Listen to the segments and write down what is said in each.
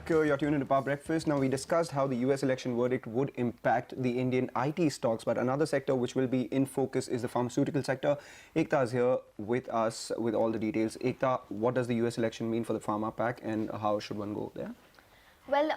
You're tuned into Power Breakfast. Now, we discussed how the US election verdict would impact the Indian IT stocks, but another sector which will be in focus is the pharmaceutical sector. Ekta is here with us with all the details. Ekta, what does the US election mean for the pharma pack and how should one go there? Well,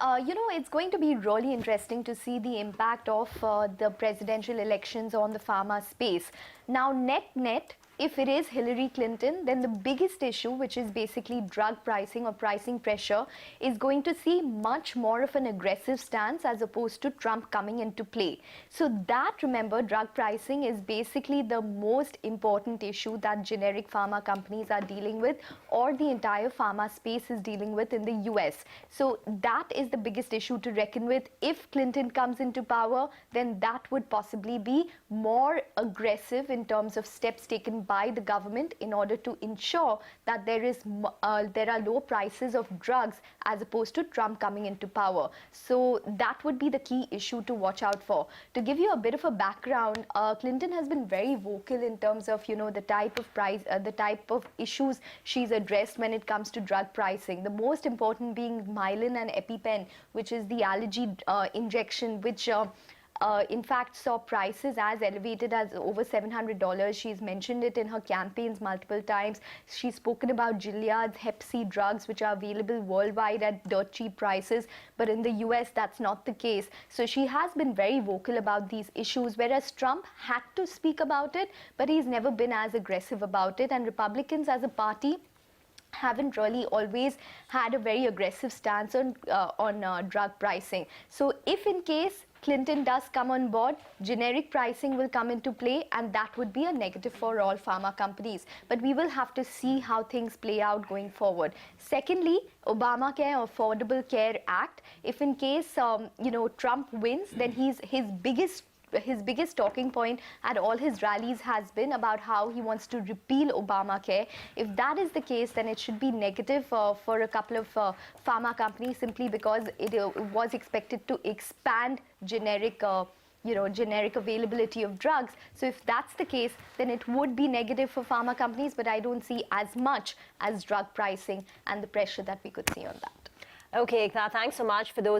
it's going to be really interesting to see the impact of the presidential elections on the pharma space. Now, net, if it is Hillary Clinton, then the biggest issue, which is basically drug pricing or pricing pressure, is going to see much more of an aggressive stance as opposed to Trump coming into play. So that, remember, drug pricing is basically the most important issue that generic pharma companies are dealing with, or the entire pharma space is dealing with in the US. So that is the biggest issue to reckon with. If Clinton comes into power, then that would possibly be more aggressive in terms of steps taken by the government in order to ensure that there are low prices of drugs as opposed to Trump coming into power. So that would be the key issue to watch out for. To give you a bit of a background, Clinton has been very vocal in terms of the type of issues she's addressed when it comes to drug pricing. The most important being Mylan and EpiPen, which is the allergy injection, which in fact saw prices as elevated as over $700. She's mentioned it in her campaigns multiple times. She's spoken about Gilead's Hep C drugs, which are available worldwide at dirt cheap prices, but in the US that's not the case. So she has been very vocal about these issues, whereas Trump had to speak about it, but he's never been as aggressive about it, and Republicans as a party haven't really always had a very aggressive stance on drug pricing. So if in case Clinton does come on board, generic pricing will come into play, and that would be a negative for all pharma companies. But we will have to see how things play out going forward. Secondly, Obamacare, Affordable Care Act. If in case Trump wins, then his biggest talking point at all his rallies has been about how he wants to repeal Obamacare. If that is the case, then it should be negative for a couple of pharma companies, simply because it was expected to expand generic availability of drugs. So if that's the case, then it would be negative for pharma companies, but I don't see as much as drug pricing and the pressure that we could see on that. Okay, Ekta, thanks so much for those